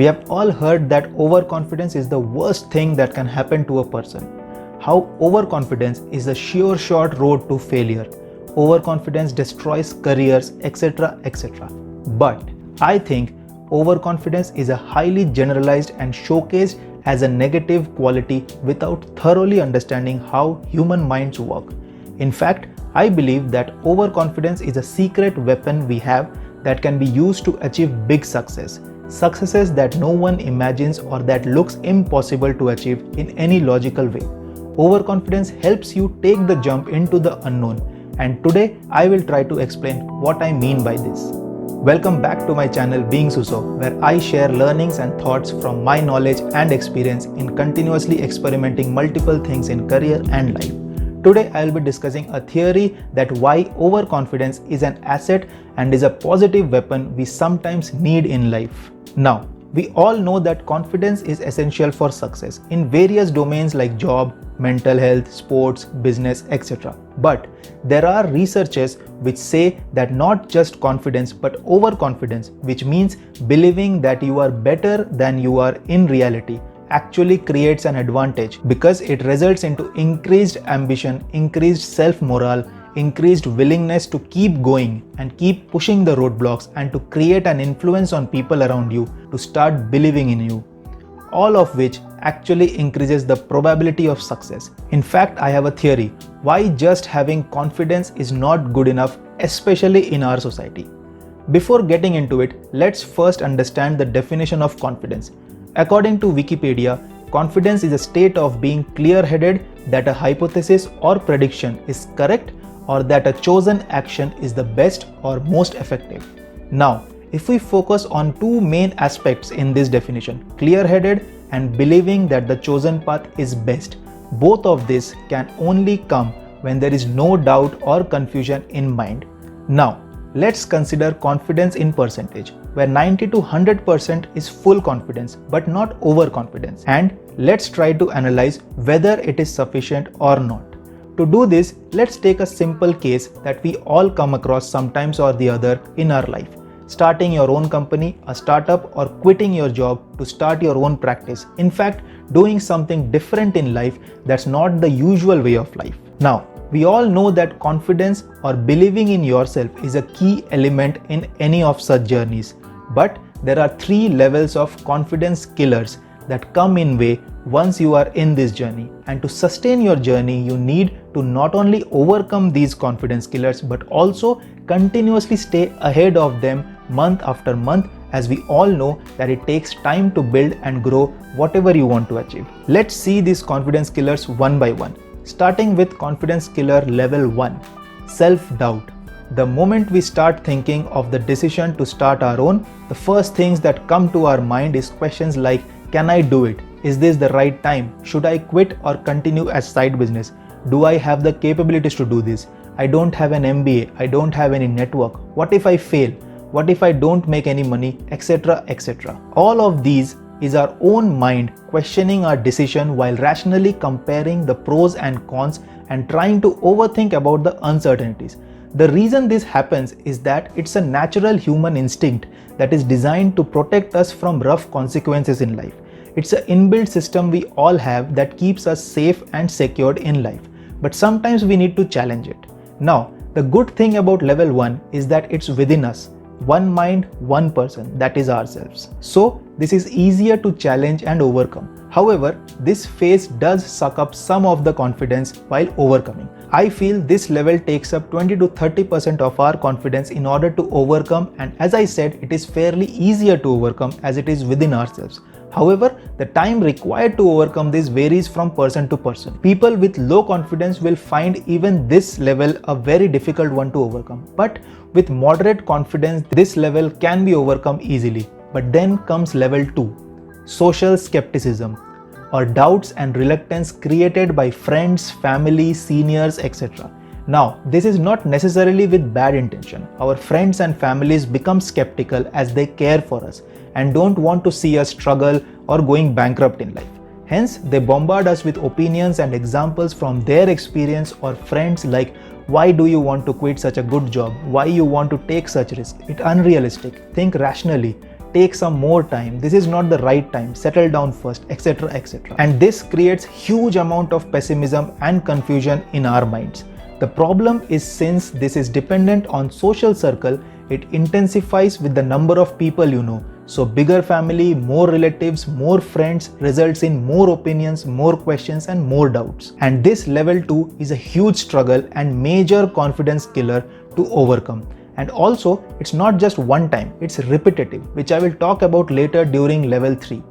We have all heard that overconfidence is the worst thing that can happen to a person. How overconfidence is a sure shot road to failure. Overconfidence destroys careers, etc. etc. But I think overconfidence is a highly generalized and showcased as a negative quality without thoroughly understanding how human minds work. In fact, I believe that overconfidence is a secret weapon we have that can be used to achieve big successes that no one imagines or that looks impossible to achieve in any logical way. Overconfidence helps you take the jump into the unknown, and today I will try to explain what I mean by this. Welcome back to my channel Being Suso, where I share learnings and thoughts from my knowledge and experience in continuously experimenting multiple things in career and life. Today I will be discussing a theory that why overconfidence is an asset and is a positive weapon we sometimes need in life. Now, we all know that confidence is essential for success in various domains like job, mental health, sports, business, etc. But there are researches which say that not just confidence but overconfidence, which means believing that you are better than you are in reality, actually creates an advantage because it results into increased ambition, increased self-morale, increased willingness to keep going and keep pushing the roadblocks and to create an influence on people around you to start believing in you. All of which actually increases the probability of success. In fact, I have a theory why just having confidence is not good enough, especially in our society. Before getting into it, let's first understand the definition of confidence. According to Wikipedia, confidence is a state of being clear-headed that a hypothesis or prediction is correct or that a chosen action is the best or most effective. Now, if we focus on two main aspects in this definition, clear-headed and believing that the chosen path is best, both of this can only come when there is no doubt or confusion in mind. Now, let's consider confidence in percentage, where 90 to 100% is full confidence but not overconfidence, and let's try to analyze whether it is sufficient or not. To do this, let's take a simple case that we all come across sometimes or the other in our life. Starting your own company, a startup, or quitting your job to start your own practice. In fact, doing something different in life that's not the usual way of life. Now, we all know that confidence or believing in yourself is a key element in any of such journeys. But there are three levels of confidence killers that come in way once you are in this journey. And to sustain your journey, you need to not only overcome these confidence killers but also continuously stay ahead of them month after month, as we all know that it takes time to build and grow whatever you want to achieve. Let's see these confidence killers one by one. Starting with confidence killer level 1, self-doubt. The moment we start thinking of the decision to start our own, the first things that come to our mind is questions like, can I do it? Is this the right time? Should I quit or continue as side business? Do I have the capabilities to do this? I don't have an MBA. I don't have any network. What if I fail? What if I don't make any money? Etc. etc. All of these is our own mind questioning our decision while rationally comparing the pros and cons and trying to overthink about the uncertainties. The reason this happens is that it's a natural human instinct that is designed to protect us from rough consequences in life. It's an inbuilt system we all have that keeps us safe and secured in life. But sometimes we need to challenge it. Now, the good thing about level 1 is that it's within us. One mind, one person, that is ourselves. So, this is easier to challenge and overcome. However, this phase does suck up some of the confidence while overcoming. I feel this level takes up 20 to 30% of our confidence in order to overcome, and as I said, it is fairly easier to overcome as it is within ourselves. However, the time required to overcome this varies from person to person. People with low confidence will find even this level a very difficult one to overcome. But with moderate confidence, this level can be overcome easily. But then comes level 2, social skepticism, or doubts and reluctance created by friends, family, seniors, etc. Now, this is not necessarily with bad intention. Our friends and families become skeptical as they care for us and don't want to see us struggle or going bankrupt in life. Hence, they bombard us with opinions and examples from their experience or friends like, why do you want to quit such a good job? Why you want to take such risk? It's unrealistic. Think rationally. take some more time, this is not the right time, settle down first, etc, etc. And this creates huge amount of pessimism and confusion in our minds. The problem is, since this is dependent on social circle, it intensifies with the number of people you know. So bigger family, more relatives, more friends results in more opinions, more questions and more doubts. And this level 2 is a huge struggle and major confidence killer to overcome. And also, it's not just one time, it's repetitive, which I will talk about later during level 3.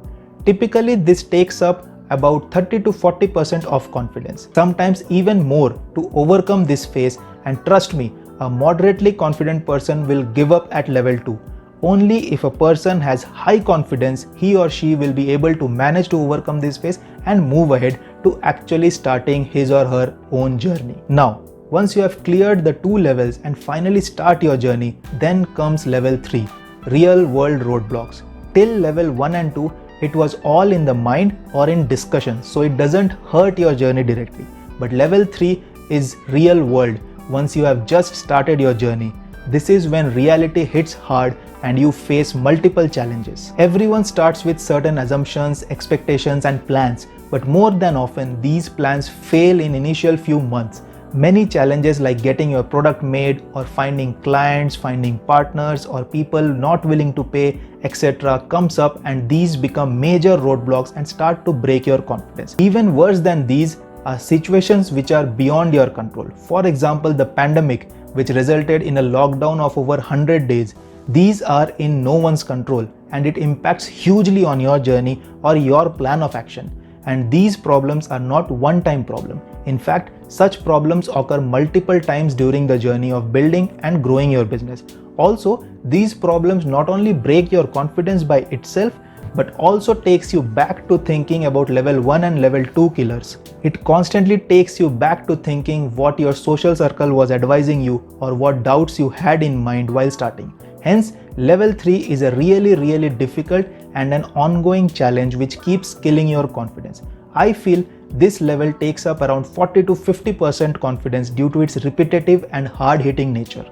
Typically, this takes up about 30 to 40% of confidence, sometimes even more, to overcome this phase. And trust me, a moderately confident person will give up at level 2. Only if a person has high confidence, he or she will be able to manage to overcome this phase and move ahead to actually starting his or her own journey. Now, once you have cleared the 2 levels and finally start your journey, then comes level 3, real world roadblocks. Till level 1 and 2, it was all in the mind or in discussion, so it doesn't hurt your journey directly. But level 3 is real world. Once you have just started your journey, this is when reality hits hard and you face multiple challenges. Everyone starts with certain assumptions, expectations and plans, but more than often these plans fail in initial few months. Many challenges like getting your product made or finding clients, finding partners or people not willing to pay, etc. comes up, and these become major roadblocks and start to break your confidence. Even worse than these are situations which are beyond your control. For example, the pandemic, which resulted in a lockdown of over 100 days. These are in no one's control and it impacts hugely on your journey or your plan of action. And these problems are not one-time problem. In fact, such problems occur multiple times during the journey of building and growing your business. Also, these problems not only break your confidence by itself, but also takes you back to thinking about level 1 and level 2 killers. It constantly takes you back to thinking what your social circle was advising you or what doubts you had in mind while starting. Hence, level 3 is a really difficult and an ongoing challenge which keeps killing your confidence. I feel this level takes up around 40 to 50% confidence due to its repetitive and hard-hitting nature.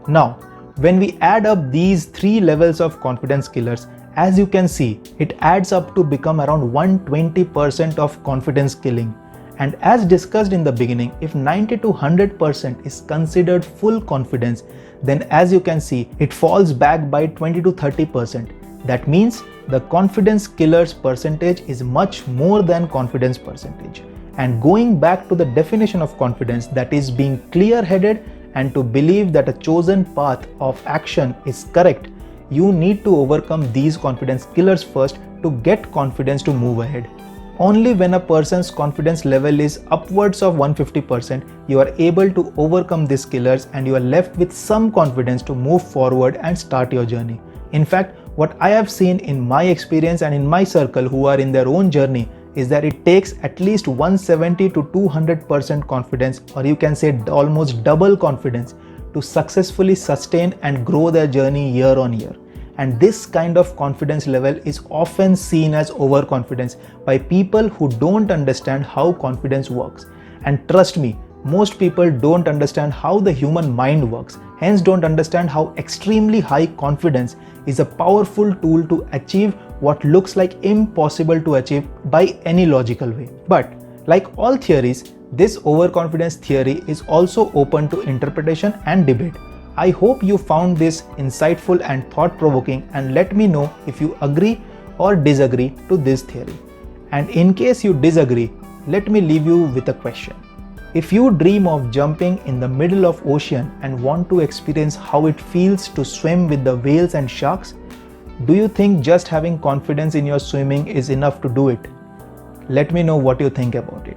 Now, when we add up these 3 levels of confidence killers, as you can see, it adds up to become around 120% of confidence killing. And as discussed in the beginning, if 90 to 100% is considered full confidence, then as you can see, it falls back by 20 to 30%. That means the confidence killers percentage is much more than confidence percentage. And going back to the definition of confidence, that is being clear-headed and to believe that a chosen path of action is correct, you need to overcome these confidence killers first to get confidence to move ahead. Only when a person's confidence level is upwards of 150%, you are able to overcome these killers and you are left with some confidence to move forward and start your journey. In fact, what I have seen in my experience and in my circle who are in their own journey is that it takes at least 170 to 200% confidence, or you can say almost double confidence, to successfully sustain and grow their journey year on year. And this kind of confidence level is often seen as overconfidence by people who don't understand how confidence works. And trust me, most people don't understand how the human mind works, hence don't understand how extremely high confidence is a powerful tool to achieve what looks like impossible to achieve by any logical way. But like all theories, this overconfidence theory is also open to interpretation and debate. I hope you found this insightful and thought-provoking, and let me know if you agree or disagree to this theory. And in case you disagree, let me leave you with a question. If you dream of jumping in the middle of ocean and want to experience how it feels to swim with the whales and sharks, do you think just having confidence in your swimming is enough to do it? Let me know what you think about it.